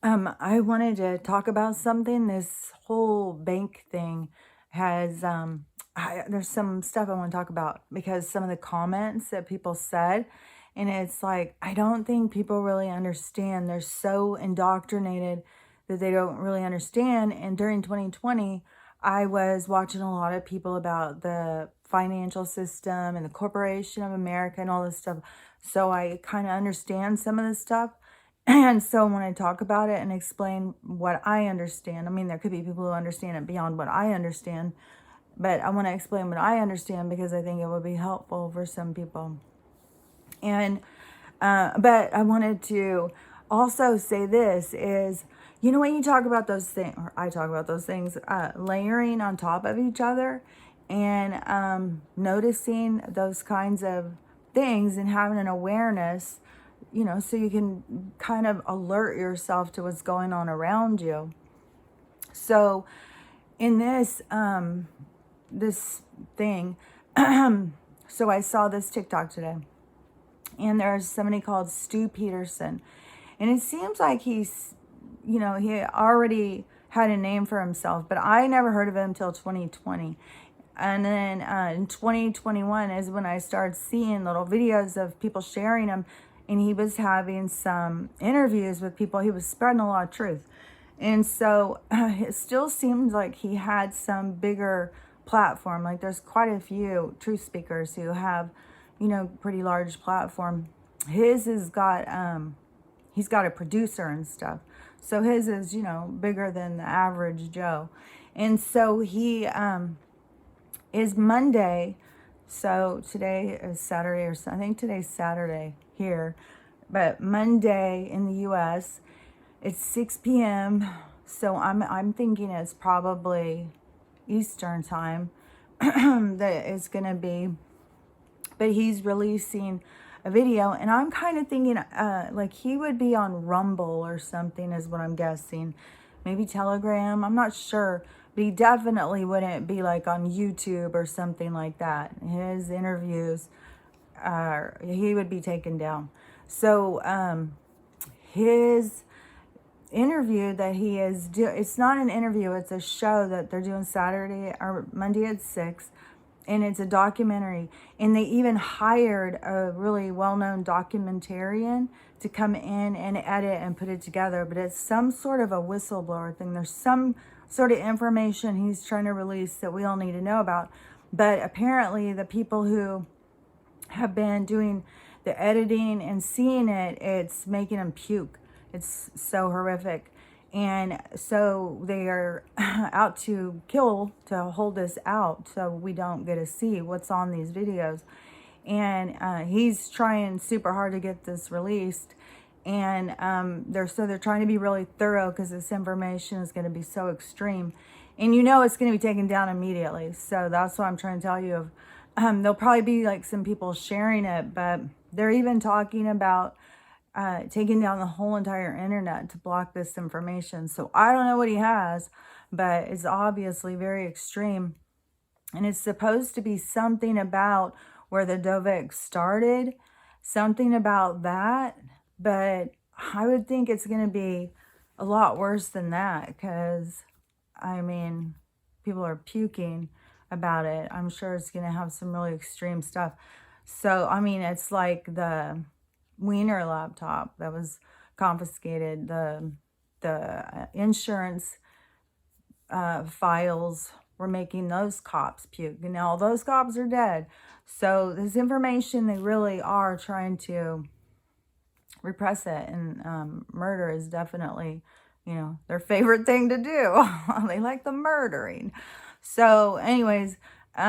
I wanted to talk about something. This whole bank thing has, there's some stuff I want to talk about because some of the comments that people said, and it's like, I don't think people really understand. They're so indoctrinated that they don't really understand. And during 2020, I was watching a lot of people about the financial system and the Corporation of America and all this stuff. So I kind of understand some of this stuff. And so when I talk about it and explain what I understand, I mean, there could be people who understand it beyond what I understand, but I want to explain what I understand because I think it would be helpful for some people. And, but I wanted to also say this is, when you talk about those things, or I talk about those things, layering on top of each other and noticing those kinds of things and having an awareness, so you can kind of alert yourself to what's going on around you. So in this thing, so I saw this TikTok today, and there's somebody called Stu Peterson, and it seems like he's, he already had a name for himself, but I never heard of him until 2020. And then in 2021 is when I started seeing little videos of people sharing them. And he was having some interviews with people. He was spreading a lot of truth. And so it still seems like he had some bigger platform. Like there's quite a few truth speakers who have, pretty large platform. His has got, he's got a producer and stuff. So his is, bigger than the average Joe. And so he is Monday. So today is Saturday, or I think today's Saturday here, but Monday in the U.S. it's 6 p.m. So I'm thinking it's probably Eastern time that it's gonna be. But he's releasing a video, and I'm kind of thinking like he would be on Rumble or something, is what I'm guessing. Maybe Telegram. I'm not sure. But he definitely wouldn't be like on YouTube or something like that. His interviews, he would be taken down. So his interview that he is doing, it's not an interview, it's a show that they're doing Saturday or Monday at 6. And it's a documentary. And they even hired a really well-known documentarian to come in and edit and put it together. But it's some sort of a whistleblower thing. There's some sort of information he's trying to release that we all need to know about. But apparently the people who have been doing the editing and seeing it, it's making them puke. It's so horrific. And so they are out to kill, to hold us out so we don't get to see what's on these videos. And he's trying super hard to get this released. And they're trying to be really thorough because this information is going to be so extreme. And it's going to be taken down immediately. So that's what I'm trying to tell you. There'll probably be like some people sharing it, but they're even talking about taking down the whole entire internet to block this information. So I don't know what he has, but it's obviously very extreme. And it's supposed to be something about where the Dovec started, something about that. But I would think it's going to be a lot worse than that because, people are puking about it. I'm sure it's going to have some really extreme stuff. So, it's like the Wiener laptop that was confiscated, the insurance files were making those cops puke. And now all those cops are dead. So this information, they really are trying to repress it. And murder is definitely, their favorite thing to do. They like the murdering. So anyways, be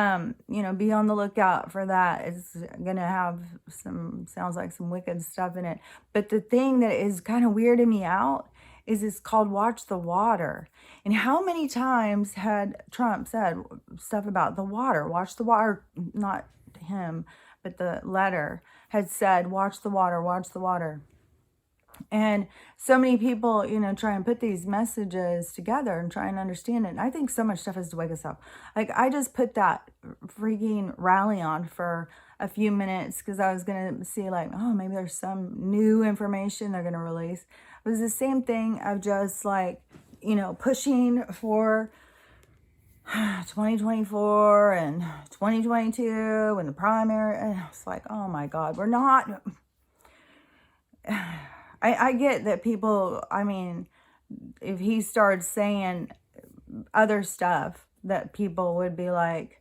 on the lookout for that. It's going to have sounds like some wicked stuff in it. But the thing that is kind of weirding me out is it's called Watch the Water. And how many times had Trump said stuff about the water? Watch the water, not him, but the letter had said, watch the water, watch the water. And so many people, try and put these messages together and try and understand it. And I think so much stuff has to wake us up. Like I just put that freaking rally on for a few minutes because I was going to see like, oh, maybe there's some new information they're going to release. It was the same thing of just like, pushing for 2024 and 2022 and the primary. And I was like, oh my God, we're not. I get that people, I mean, if he starts saying other stuff, that people would be like,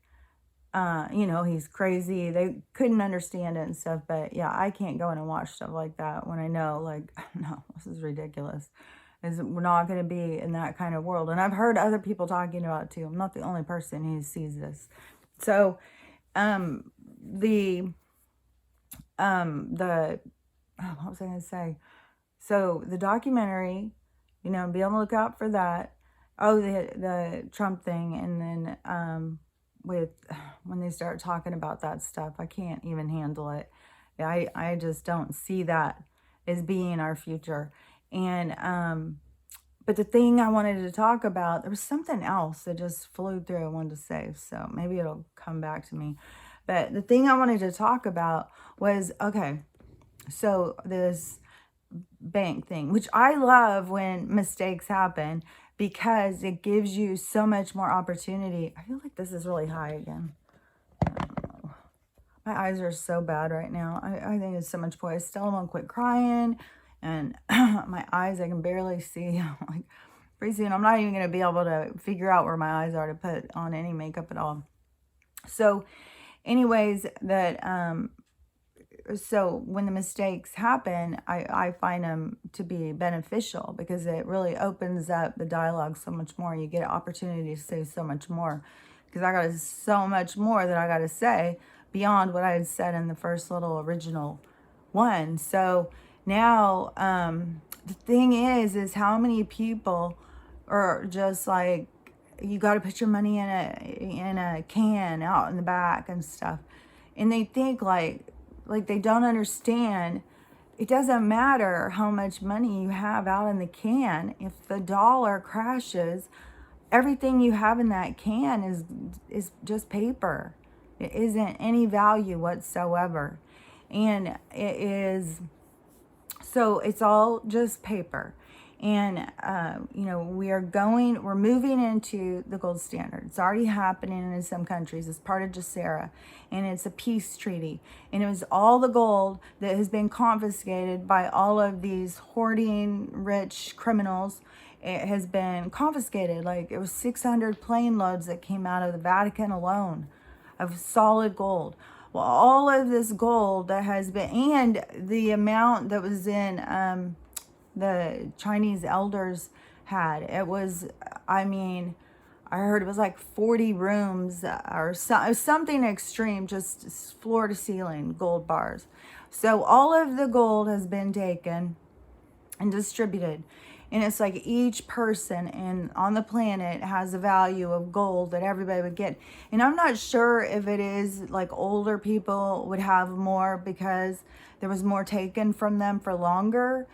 he's crazy. They couldn't understand it and stuff. But yeah, I can't go in and watch stuff like that when I know, like, no, this is ridiculous. We're not going to be in that kind of world. And I've heard other people talking about it too. I'm not the only person who sees this. So, the what was I going to say? So the documentary, be on the lookout for that. Oh, the Trump thing. And then, when they start talking about that stuff, I can't even handle it. I just don't see that as being our future. And, but the thing I wanted to talk about, there was something else that just flew through I wanted to say, so maybe it'll come back to me. But the thing I wanted to talk about was, okay, so this bank thing, which I love when mistakes happen because it gives you so much more opportunity. I feel like this is really high again. My eyes are so bad right now. I think it's so much point. I still won't quit crying. And my eyes, I can barely see. Like, pretty soon, I'm not even going to be able to figure out where my eyes are to put on any makeup at all. So, anyways, so when the mistakes happen, I find them to be beneficial because it really opens up the dialogue so much more. You get an opportunity to say so much more because I got so much more that I got to say beyond what I had said in the first little original one. So now, the thing is how many people are just like, you got to put your money in a can out in the back and stuff. And they think like they don't understand. It doesn't matter how much money you have out in the can. If the dollar crashes, everything you have in that can is just paper. It isn't any value whatsoever. And it is, so it's all just paper. And, we're moving into the gold standard. It's already happening in some countries. It's part of JASERA, and it's a peace treaty. And it was all the gold that has been confiscated by all of these hoarding rich criminals. It has been confiscated. Like, it was 600 plane loads that came out of the Vatican alone of solid gold. Well, all of this gold that has been, and the amount that was in the Chinese elders had, it was, I heard it was like 40 rooms or something extreme, just floor to ceiling gold bars. So all of the gold has been taken and distributed. And it's like each person on the planet has a value of gold that everybody would get. And I'm not sure if it is like older people would have more because there was more taken from them for longer.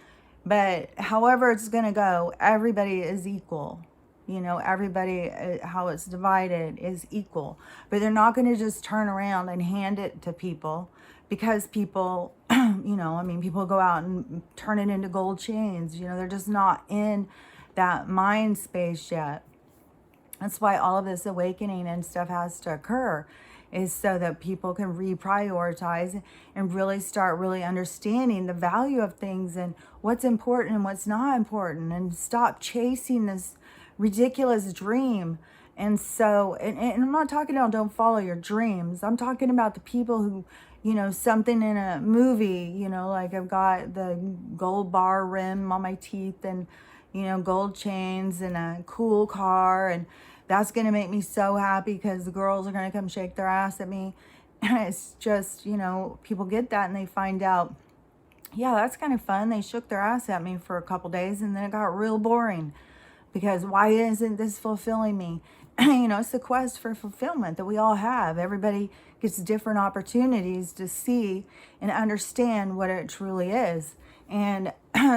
But however it's going to go, everybody is equal. Everybody, how it's divided is equal. But they're not going to just turn around and hand it to people because people, people go out and turn it into gold chains. They're just not in that mind space yet. That's why all of this awakening and stuff has to occur, is so that people can reprioritize and really start really understanding the value of things and what's important and what's not important, and stop chasing this ridiculous dream. And so, and I'm not talking about don't follow your dreams. I'm talking about the people who, something in a movie, like I've got the gold bar rim on my teeth and, gold chains and a cool car, and that's going to make me so happy because the girls are going to come shake their ass at me. And it's just, people get that and they find out, yeah, that's kind of fun. They shook their ass at me for a couple days and then it got real boring because why isn't this fulfilling me? It's the quest for fulfillment that we all have. Everybody gets different opportunities to see and understand what it truly is. And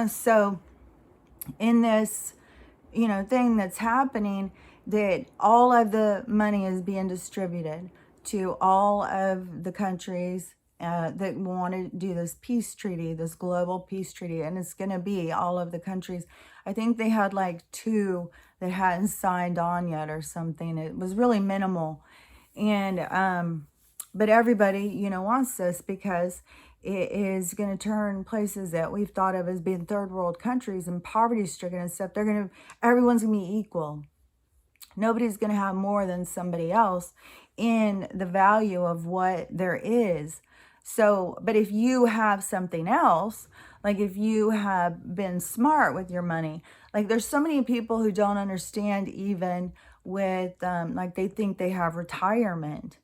so in this, thing that's happening, that all of the money is being distributed to all of the countries that want to do this peace treaty, this global peace treaty, and it's going to be all of the countries. I think they had like 2 that hadn't signed on yet or something. It was really minimal. And but everybody, wants this because it is going to turn places that we've thought of as being third world countries and poverty stricken and stuff. Everyone's going to be equal. Nobody's going to have more than somebody else in the value of what there is. So, but if you have something else, like if you have been smart with your money, like there's so many people who don't understand even with, like they think they have retirement.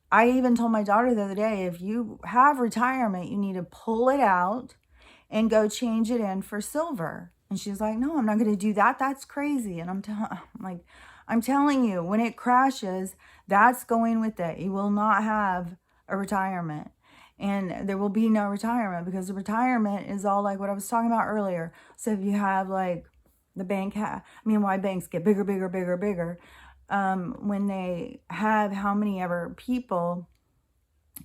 I even told my daughter the other day, if you have retirement, you need to pull it out and go change it in for silver. And she's like, no, I'm not going to do that. That's crazy. And I'm telling you, when it crashes, that's going with it. You will not have a retirement. And there will be no retirement because the retirement is all like what I was talking about earlier. So if you have like the why banks get bigger, bigger, bigger, bigger. When they have how many ever people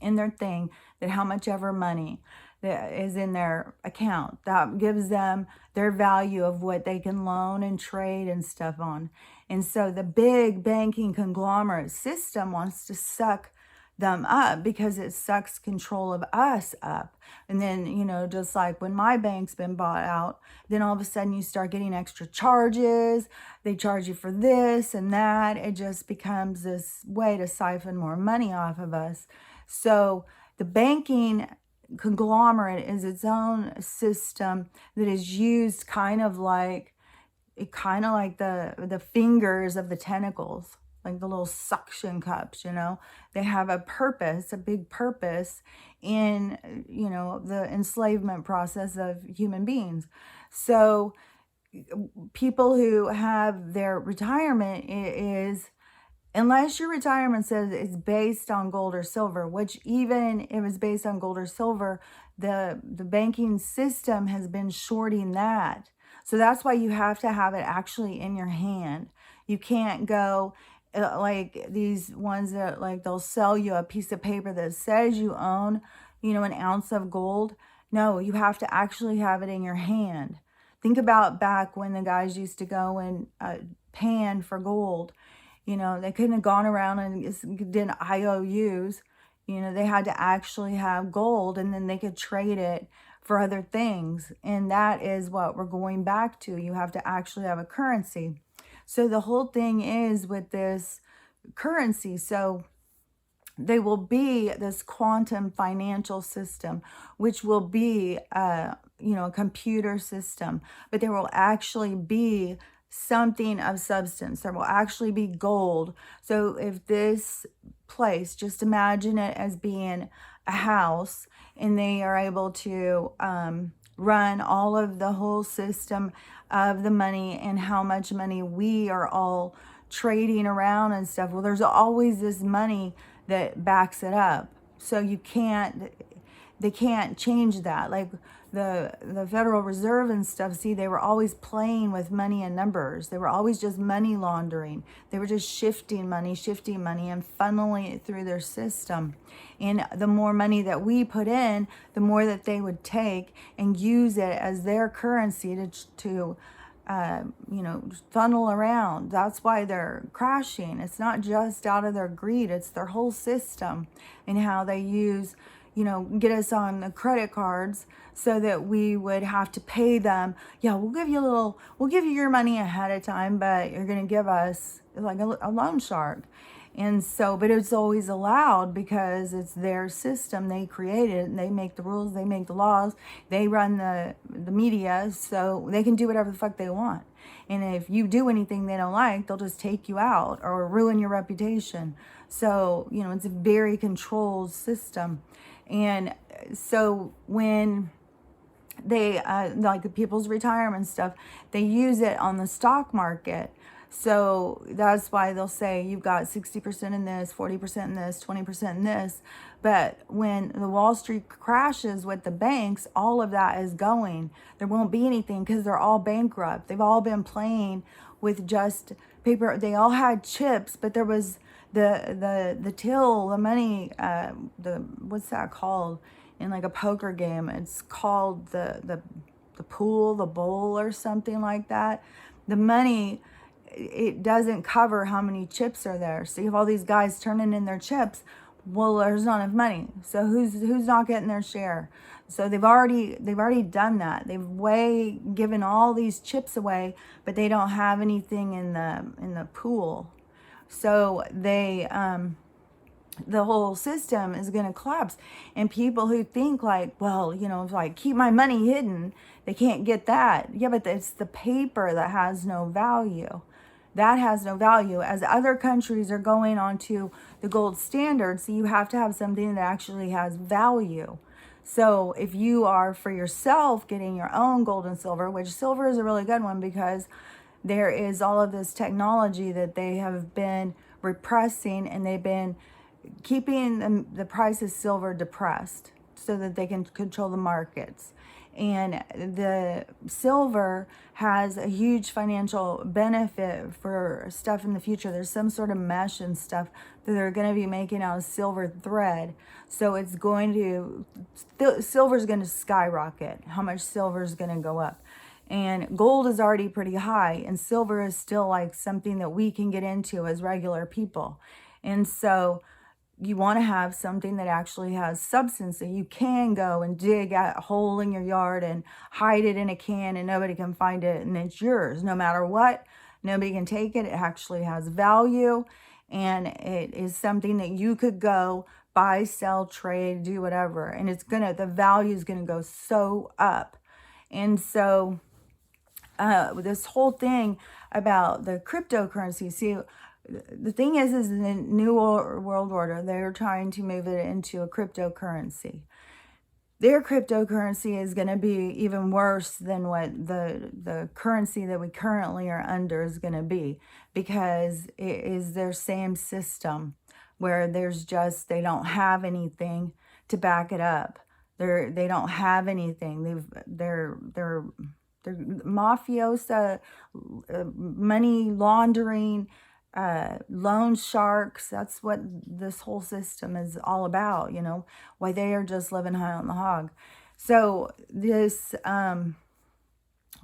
in their thing, that how much ever money that is in their account, that gives them their value of what they can loan and trade and stuff on. And so the big banking conglomerate system wants to suck them up because it sucks control of us up. And then, just like when my bank's been bought out, then all of a sudden you start getting extra charges. They charge you for this and that. It just becomes this way to siphon more money off of us. So the banking conglomerate is its own system that is used kind of like the fingers of the tentacles, like the little suction cups. They have a purpose, a big purpose in the enslavement process of human beings. So people who have their retirement is, unless your retirement says it's based on gold or silver, which even if it's based on gold or silver, the banking system has been shorting that. So that's why you have to have it actually in your hand. You can't go like these ones that like they'll sell you a piece of paper that says you own, an ounce of gold. No, you have to actually have it in your hand. Think about back when the guys used to go and pan for gold. They couldn't have gone around and did IOUs. They had to actually have gold and then they could trade it for other things. And that is what we're going back to. You have to actually have a currency. So the whole thing is with this currency. So they will be this quantum financial system, which will be, a computer system, but there will actually be something of substance. There will actually be gold. So if this place, just imagine it as being a house, and they are able to run all of the whole system of the money and how much money we are all trading around and stuff. Well, there's always this money that backs it up. So they can't change that. Like the Federal Reserve and stuff, see, they were always playing with money and numbers. They were always just money laundering. They were just shifting money and funneling it through their system. And the more money that we put in, the more that they would take and use it as their currency to funnel around. That's why they're crashing. It's not just out of their greed, it's their whole system and how they use, get us on the credit cards so that we would have to pay them. Yeah, we'll give you your money ahead of time, but you're going to give us like a loan shark. And so, but it's always allowed because it's their system. They created it. They make the rules. They make the laws. They run the media, so they can do whatever the fuck they want. And if you do anything they don't like, they'll just take you out or ruin your reputation. So, it's a very controlled system. And so when they, like the people's retirement stuff, they use it on the stock market. So that's why they'll say you've got 60% in this, 40% in this, 20% in this. But when the Wall Street crashes with the banks, all of that is going. There won't be anything because they're all bankrupt. They've all been playing with just paper. They all had chips, but there was the till, the money, the what's that called in like a poker game? It's called the pool, the bowl, or something like that. The money, it doesn't cover how many chips are there. So you have all these guys turning in their chips. Well, there's not enough money. So who's not getting their share? So they've already done that. They've given all these chips away, but they don't have anything in the pool. So the whole system is going to collapse. And people who think like, well, like keep my money hidden, they can't get that. Yeah, but it's the paper that has no value. That has no value. As other countries are going on to the gold standard, so you have to have something that actually has value. So if you are for yourself getting your own gold and silver, which silver is a really good one because there is all of this technology that they have been repressing, and they've been keeping the price of silver depressed so that they can control the markets. And the silver has a huge financial benefit for stuff in the future. There's some sort of mesh and stuff that they're going to be making out of silver thread. So it's going to, silver is going to skyrocket. How much silver is going to go up? And gold is already pretty high, and silver is still like something that we can get into as regular people. And so you want to have something that actually has substance, that you can go and dig a hole in your yard and hide it in a can and nobody can find it and it's yours no matter what. Nobody can take it. It actually has value, and it is something that you could go buy, sell, trade, do whatever, and the value is gonna go so up. And so this whole thing about the cryptocurrency, see, the thing is in the New World Order, they're trying to move it into a cryptocurrency. Their cryptocurrency is going to be even worse than what the currency that we currently are under is going to be, because it is their same system where they don't have anything to back it up. They don't have anything. They're mafiosa, money laundering, loan sharks. That's what this whole system is all about, why they are just living high on the hog. So this,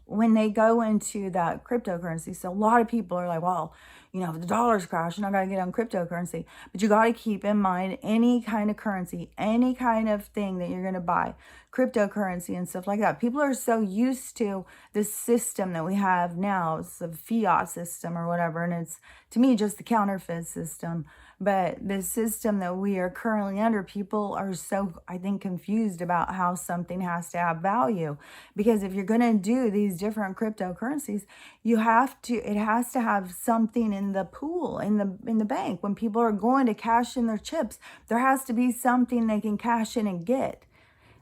when they go into that cryptocurrency, so a lot of people are like, well, if the dollar's crashing, I got to get on cryptocurrency. But you got to keep in mind, any kind of currency, any kind of thing that you're going to buy, cryptocurrency and stuff like that. People are so used to this system that we have now. It's a fiat system or whatever. And it's, to me, just the counterfeit system. But the system that we are currently under, people are so, I think, confused about how something has to have value. Because if you're going to do these different cryptocurrencies, it has to have something in the pool, in the bank. When people are going to cash in their chips, there has to be something they can cash in and get.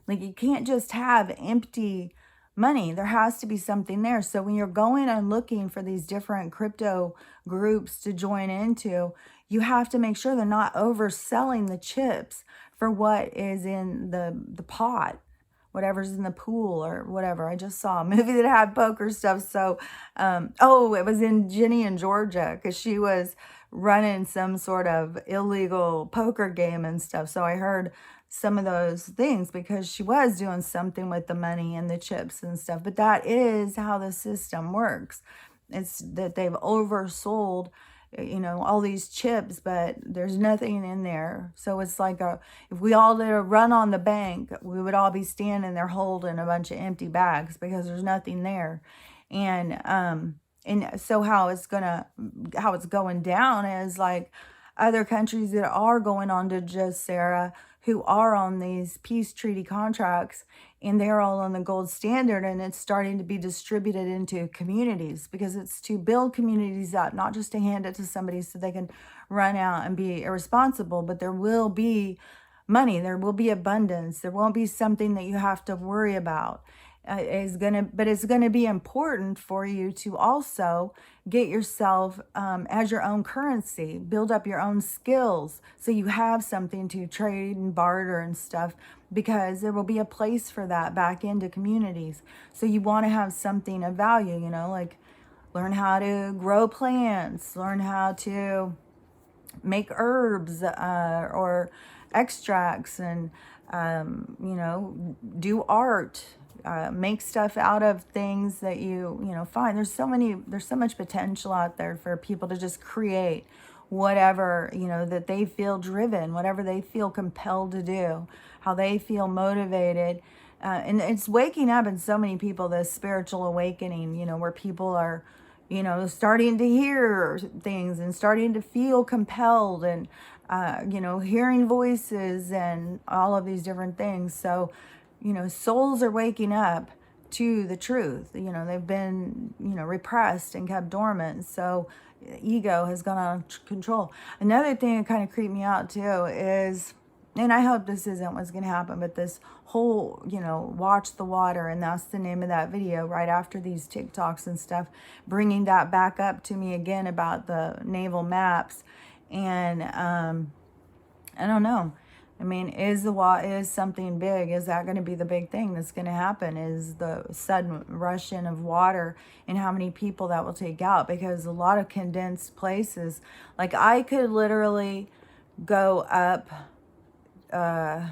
Like, you can't just have empty money. There has to be something there. So when you're going and looking for these different crypto groups to join into, you have to make sure they're not overselling the chips for what is in the pot, whatever's in the pool or whatever. I just saw a movie that had poker stuff. So, it was in Ginny in Georgia, because she was running some sort of illegal poker game and stuff. So I heard some of those things because she was doing something with the money and the chips and stuff. But that is how the system works. It's that they've oversold, all these chips, but there's nothing in there. So it's like if we all did a run on the bank, we would all be standing there holding a bunch of empty bags because there's nothing there. And so how it's going down is like other countries that are going on to just Sarah, who are on these peace treaty contracts, and they're all on the gold standard, and it's starting to be distributed into communities, because it's to build communities up, not just to hand it to somebody so they can run out and be irresponsible, but there will be money, there will be abundance, there won't be something that you have to worry about. But it's gonna be important for you to also get yourself as your own currency, build up your own skills, so you have something to trade and barter and stuff, because there will be a place for that back into communities. So you want to have something of value, like learn how to grow plants, learn how to make herbs or extracts, and you know, do art, make stuff out of things that you know find. There's so much potential out there for people to just create whatever, you know, that they feel driven, whatever they feel compelled to do, how they feel motivated. And it's waking up in so many people, this spiritual awakening, you know, where people are, you know, starting to hear things and starting to feel compelled, and you know, hearing voices and all of these different things. So, you know, souls are waking up to the truth. You know, they've been, you know, repressed and kept dormant. So ego has gone out of control. Another thing that kind of creeped me out too is, and I hope this isn't what's going to happen, but this whole, you know, watch the water, and that's the name of that video right after these TikToks and stuff, bringing that back up to me again about the naval maps. And I don't know. I mean, is something big? Is that going to be the big thing that's going to happen? Is the sudden rush in of water, and how many people that will take out? Because a lot of condensed places, like I could literally go up, I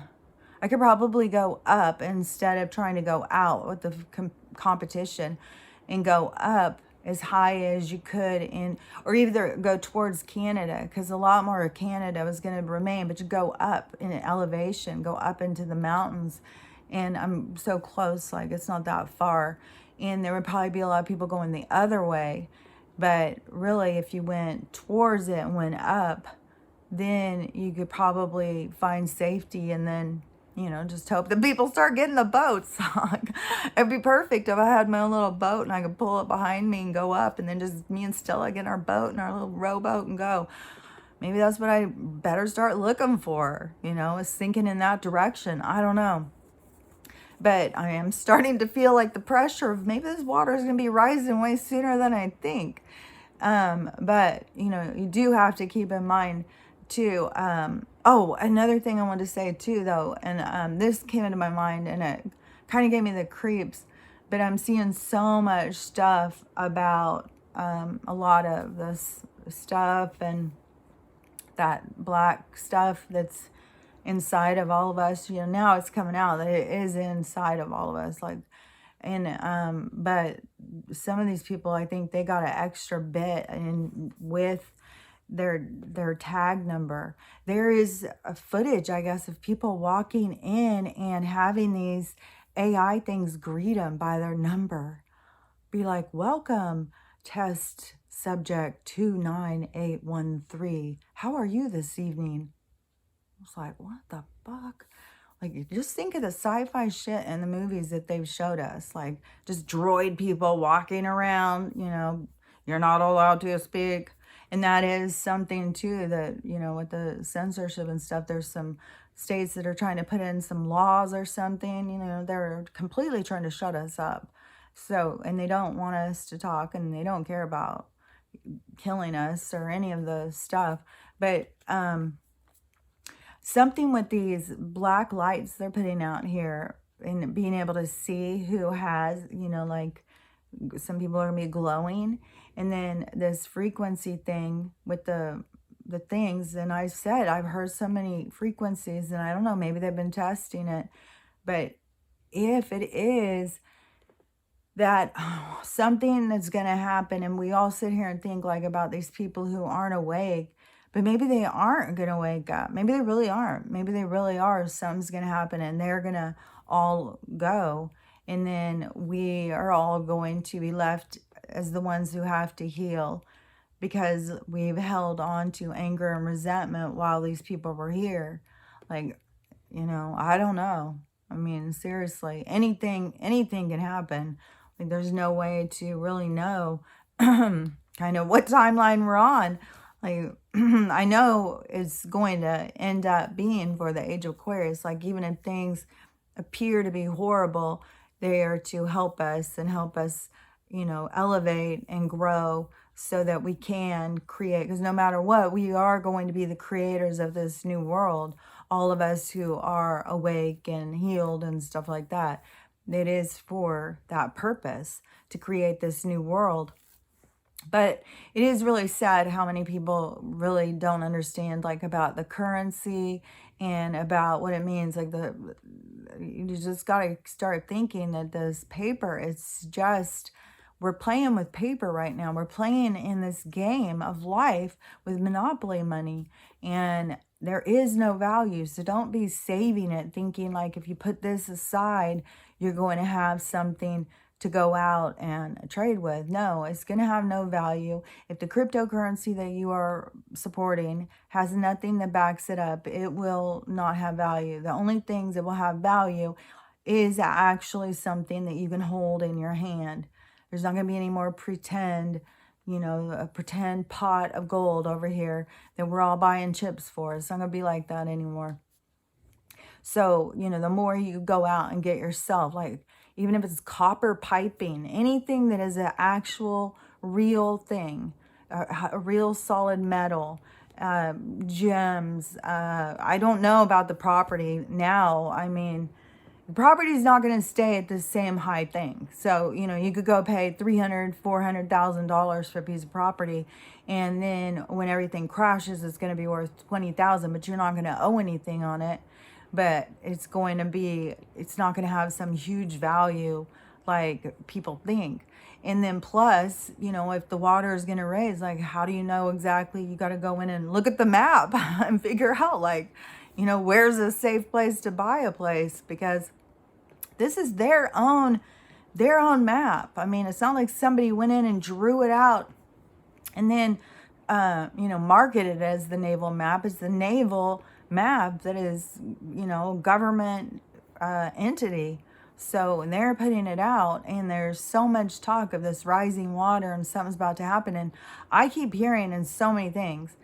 could probably go up instead of trying to go out with the competition, and go up as high as you could in, or either go towards Canada, because a lot more of Canada was going to remain, but you go up in elevation, go up into the mountains. And I'm so close, like it's not that far. And there would probably be a lot of people going the other way. But really, if you went towards it and went up, then you could probably find safety, and then, you know, just hope that people start getting the boats. It'd be perfect if I had my own little boat and I could pull it behind me and go up, and then just me and Stella get in our boat and our little rowboat and go. Maybe that's what I better start looking for, you know, is thinking in that direction. I don't know. But I am starting to feel like the pressure of maybe this water is going to be rising way sooner than I think. But, you know, you do have to keep in mind too. Oh, another thing I wanted to say too, though, and this came into my mind and it kind of gave me the creeps, but I'm seeing so much stuff about a lot of this stuff and that black stuff that's inside of all of us. You know, now it's coming out that it is inside of all of us, like, and but some of these people, I think they got an extra bit in with their tag number. There is a footage, I guess, of people walking in and having these AI things greet them by their number, be like, welcome, test subject 29813, how are you this evening? It's like, what the fuck? Like, you just think of the sci-fi shit in the movies that they've showed us, like just droid people walking around, you know, you're not allowed to speak. And that is something too that, you know, with the censorship and stuff, there's some states that are trying to put in some laws or something, you know, they're completely trying to shut us up. So, and they don't want us to talk, and they don't care about killing us or any of the stuff. But, something with these black lights they're putting out here, and being able to see who has, you know, like some people are gonna be glowing, and then this frequency thing with the things. And I said I've heard so many frequencies, and I don't know, maybe they've been testing it, but if it is that something that's going to happen, and we all sit here and think like about these people who aren't awake, but maybe they aren't going to wake up. Maybe they really aren't. Maybe they really are. Something's going to happen and they're going to all go. And then we are all going to be left as the ones who have to heal, because we've held on to anger and resentment while these people were here. Like, you know, I don't know. I mean, seriously, anything can happen. Like, there's no way to really know kind of what timeline we're on. Like, I know it's going to end up being for the age of Aquarius. Like, even if things appear to be horrible, they are to help us and help us, you know, elevate and grow so that we can create. Because no matter what, we are going to be the creators of this new world. All of us who are awake and healed and stuff like that. It is for that purpose, to create this new world. But it is really sad how many people really don't understand, like, about the currency and about what it means. Like, you just got to start thinking that this paper, it's just, we're playing with paper right now. We're playing in this game of life with monopoly money, and there is no value. So don't be saving it thinking like if you put this aside, you're going to have something to go out and trade with. No, it's going to have no value. If the cryptocurrency that you are supporting has nothing that backs it up, it will not have value. The only things that will have value is actually something that you can hold in your hand. There's not going to be any more pretend, a pretend pot of gold over here that we're all buying chips for. It's not going to be like that anymore. So, the more you go out and get yourself, like, even if it's copper piping, anything that is an actual real thing, a real solid metal, gems. I don't know about the property now. I mean, the property is not going to stay at the same high thing. So, you could go pay $300,000, $400,000 for a piece of property, and then when everything crashes, it's going to be worth $20,000, but you're not going to owe anything on it. But it's not going to have some huge value like people think. And then plus, if the water is going to raise, like, how do you know exactly? You got to go in and look at the map and figure out, like, where's a safe place to buy a place, because this is their own map. I mean, it's not like somebody went in and drew it out and then, marketed it as the naval map. It's the naval map that is, government entity. So they're putting it out, and there's so much talk of this rising water and something's about to happen. And I keep hearing in so many things,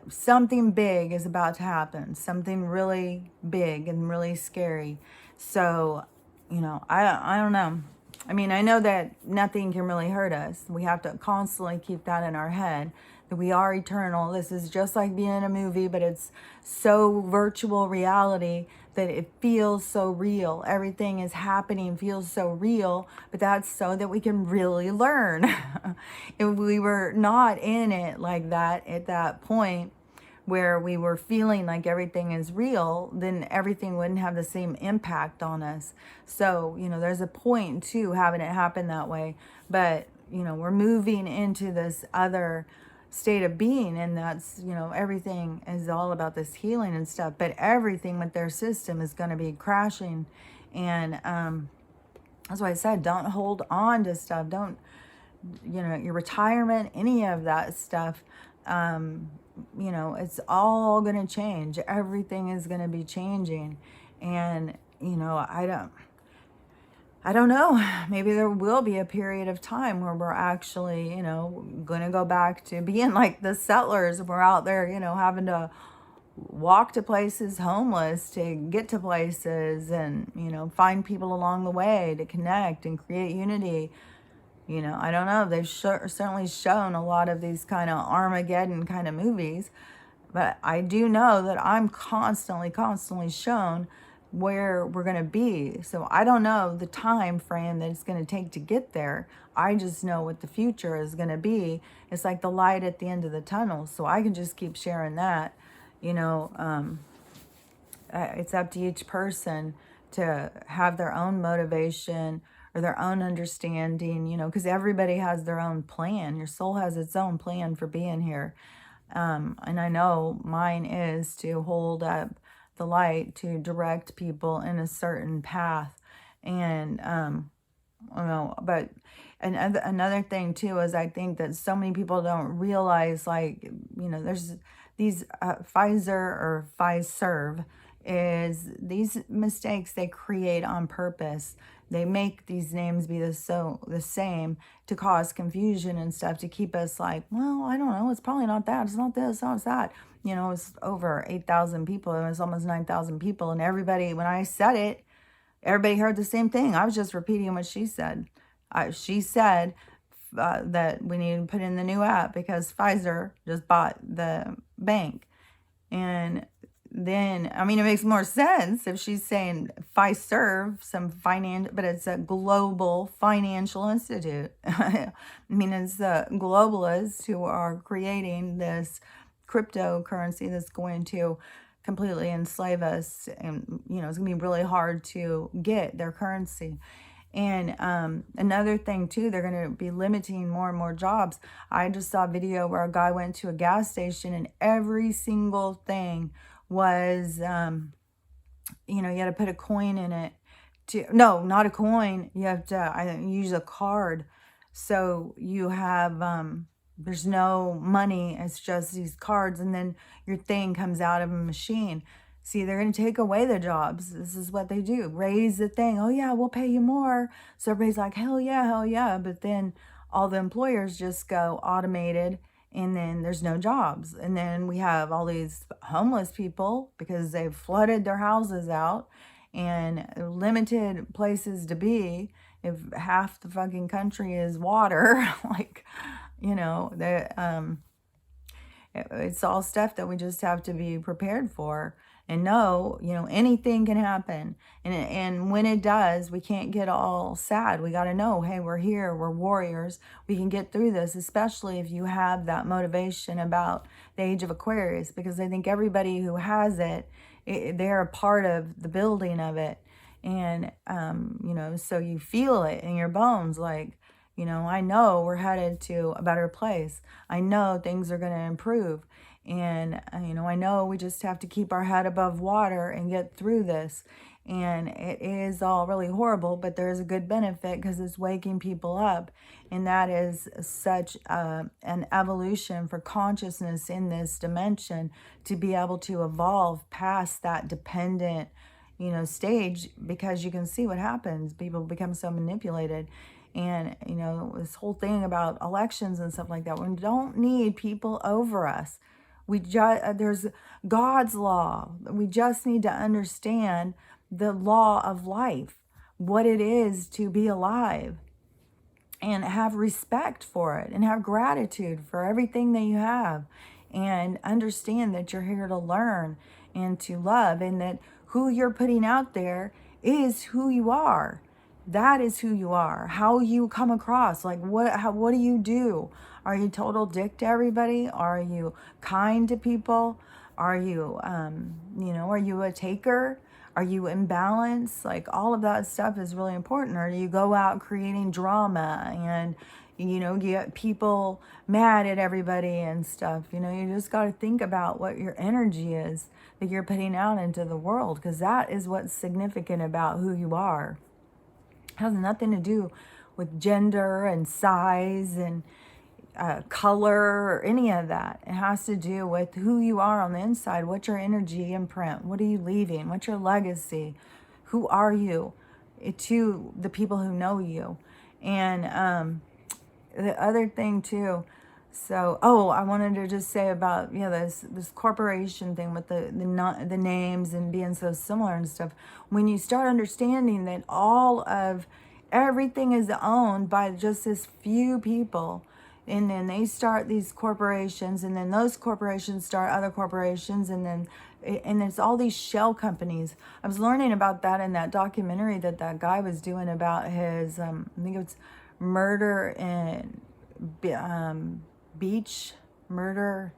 something big is about to happen, something really big and really scary. So, I don't know. I mean, I know that nothing can really hurt us. We have to constantly keep that in our head, that we are eternal. This is just like being in a movie, but it's so virtual reality that it feels so real. Everything is happening, feels so real, but that's so that we can really learn. If we were not in it like that at that point, where we were feeling like everything is real, then everything wouldn't have the same impact on us. So, there's a point to having it happen that way. But, we're moving into this other state of being, and that's, everything is all about this healing and stuff. But everything with their system is going to be crashing. And that's why I said, don't hold on to stuff. Don't, your retirement, any of that stuff. It's all going to change. Everything is going to be changing. And, I don't know. Maybe there will be a period of time where we're actually, going to go back to being like the settlers. We're out there, having to walk to places homeless to get to places, and, find people along the way to connect and create unity. I don't know. They've certainly shown a lot of these kind of Armageddon kind of movies. But I do know that I'm constantly shown where we're going to be. So I don't know the time frame that it's going to take to get there. I just know what the future is going to be. It's like the light at the end of the tunnel. So I can just keep sharing that. It's up to each person to have their own motivation or their own understanding, because everybody has their own plan. Your soul has its own plan for being here. And I know mine is to hold up the light, to direct people in a certain path. And, but another thing too is I think that so many people don't realize, like, there's these Pfizer or Pfizer is these mistakes they create on purpose. They make these names be the same to cause confusion and stuff, to keep us like, well, I don't know, it's probably not that, it's not this, it's that. It's over 8,000 people, it was almost 9,000 people, and everybody, when I said it, everybody heard the same thing. I was just repeating what she said. She said that we need to put in the new app because Pfizer just bought the bank. And then, I mean, it makes more sense if she's saying Fiserv, but it's a global financial institute. I mean, it's the globalists who are creating this cryptocurrency that's going to completely enslave us. And, it's going to be really hard to get their currency. And another thing too, they're going to be limiting more and more jobs. I just saw a video where a guy went to a gas station and every single thing was, you had to put a coin in it no, not a coin. You have to use a card. So you have, there's no money. It's just these cards. And then your thing comes out of a machine. See, they're going to take away the jobs. This is what they do. Raise the thing. Oh, yeah, we'll pay you more. So everybody's like, hell yeah, hell yeah. But then all the employers just go automated and then there's no jobs. And then we have all these homeless people because they've flooded their houses out and limited places to be. If half the fucking country is water, like, it's all stuff that we just have to be prepared for and know, anything can happen. And when it does, we can't get all sad. We got to know, hey, we're here, we're warriors. We can get through this, especially if you have that motivation about the age of Aquarius, because I think everybody who has it, they're a part of the building of it. And, so you feel it in your bones, like, I know we're headed to a better place. I know things are going to improve. And, I know we just have to keep our head above water and get through this. And it is all really horrible, but there's a good benefit because it's waking people up. And that is such an evolution for consciousness in this dimension to be able to evolve past that dependent, stage, because you can see what happens. People become so manipulated. And, this whole thing about elections and stuff like that, we don't need people over us. There's God's law. We just need to understand the law of life, what it is to be alive, and have respect for it and have gratitude for everything that you have, and understand that you're here to learn and to love, and that who you're putting out there is who you are. That is who you are. How you come across, like what do you do? Are you total dick to everybody? Are you kind to people? Are you, are you a taker? Are you in balance? Like, all of that stuff is really important. Or do you go out creating drama and, you get people mad at everybody and stuff? You just got to think about what your energy is that you're putting out into the world, because that is what's significant about who you are. It has nothing to do with gender and size and color or any of that. It has to do with who you are on the inside. What's your energy imprint? What are you leaving? What's your legacy? Who are you to the people who know you? And the other thing too, so I wanted to just say about this corporation thing with the names and being so similar and stuff. When you start understanding that all of everything is owned by just this few people, and then they start these corporations, and then those corporations start other corporations, and it's all these shell companies. I was learning about that in that documentary that guy was doing about his, I think it was murder in beach murder.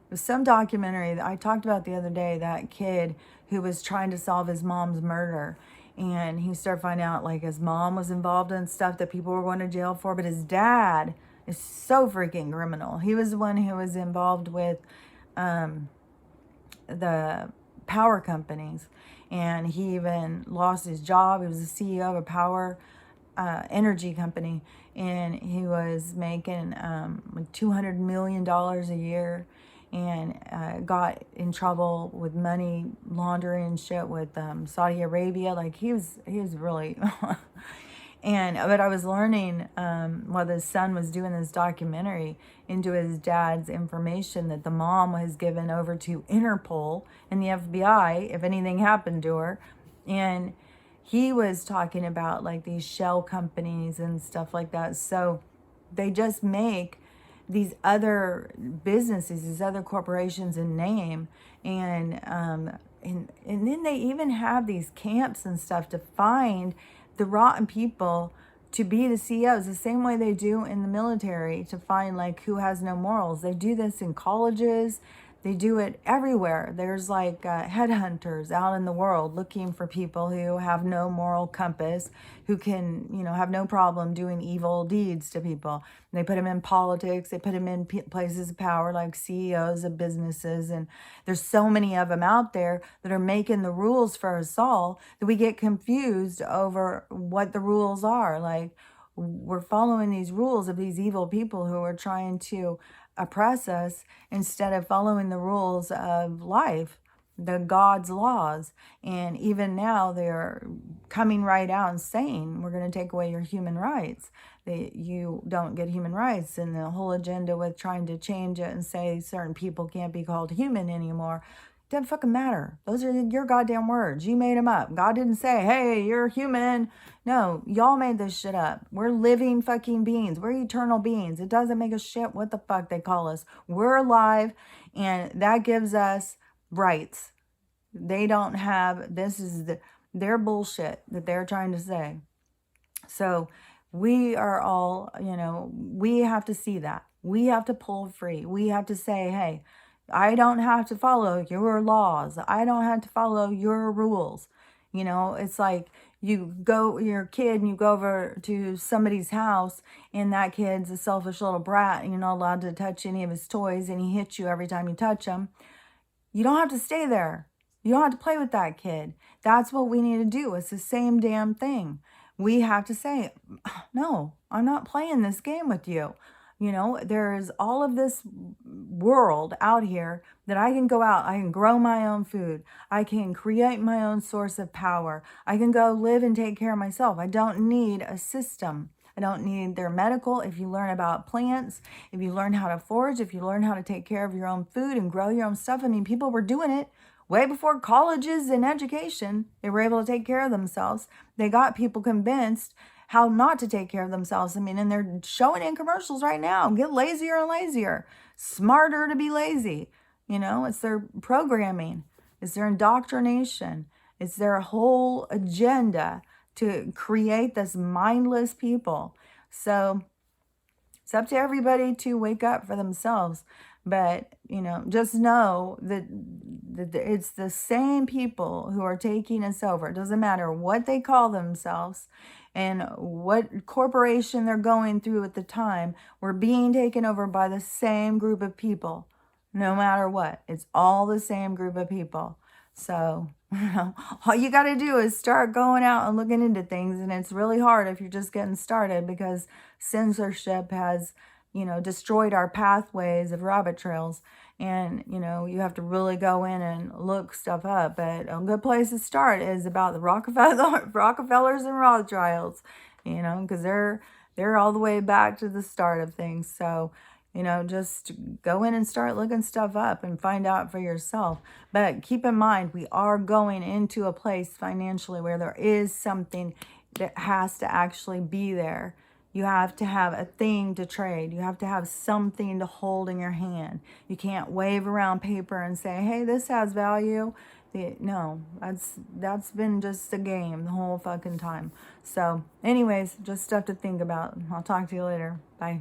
It was some documentary that I talked about the other day, that kid who was trying to solve his mom's murder. And he started finding out like his mom was involved in stuff that people were going to jail for, but his dad is so freaking criminal. He was the one who was involved with the power companies, and he even lost his job. He was the CEO of a power energy company, and he was making like $200 million a year, and got in trouble with money laundering and shit with Saudi Arabia. Like, he was really but I was learning while the son was doing this documentary into his dad's information that the mom was given over to Interpol and the FBI if anything happened to her. And he was talking about like these shell companies and stuff like that. So they just make these other businesses, these other corporations in name, and then they even have these camps and stuff to find the rotten people to be the CEOs, the same way they do in the military to find like who has no morals. They do this in colleges. They do it everywhere. There's like headhunters out in the world looking for people who have no moral compass, who can, have no problem doing evil deeds to people. And they put them in politics. They put them in places of power like CEOs of businesses. And there's so many of them out there that are making the rules for us all that we get confused over what the rules are. Like, we're following these rules of these evil people who are trying to oppress us instead of following the rules of life, the God's laws. And even now they're coming right out and saying, we're going to take away your human rights. You don't get human rights. And the whole agenda with trying to change it and say certain people can't be called human anymore, doesn't fucking matter. Those are your goddamn words. You made them up. God didn't say, hey, you're human. No, y'all made this shit up. We're living fucking beings. We're eternal beings. It doesn't make a shit what the fuck they call us. We're alive, and that gives us rights. They don't have, this is their bullshit that they're trying to say. So we are all, we have to see that. We have to pull free. We have to say, hey, I don't have to follow your laws. I don't have to follow your rules. It's like you're a kid and you go over to somebody's house and that kid's a selfish little brat and you're not allowed to touch any of his toys and he hits you every time you touch him. You don't have to stay there. You don't have to play with that kid. That's what we need to do. It's the same damn thing. We have to say, no, I'm not playing this game with you. There's all of this world out here that I can go out. I can grow my own food. I can create my own source of power. I can go live and take care of myself. I don't need a system. I don't need their medical. If you learn about plants, if you learn how to forage, if you learn how to take care of your own food and grow your own stuff. I mean, people were doing it way before colleges and education. They were able to take care of themselves. They got people convinced how not to take care of themselves. I mean, and they're showing in commercials right now. Get lazier and lazier. Smarter to be lazy. It's their programming. It's their indoctrination. It's their whole agenda to create this mindless people. So it's up to everybody to wake up for themselves. But, just know that it's the same people who are taking us over. It doesn't matter what they call themselves and what corporation they're going through at the time. We're being taken over by the same group of people, no matter what. It's all the same group of people. So, all you got to do is start going out and looking into things. And it's really hard if you're just getting started because censorship has, destroyed our pathways of rabbit trails. And, you have to really go in and look stuff up. But a good place to start is about the Rockefellers and Rothschilds, because they're all the way back to the start of things. So, just go in and start looking stuff up and find out for yourself. But keep in mind, we are going into a place financially where there is something that has to actually be there. You have to have a thing to trade. You have to have something to hold in your hand. You can't wave around paper and say, hey, this has value. No, that's been just a game the whole fucking time. So anyways, just stuff to think about. I'll talk to you later. Bye.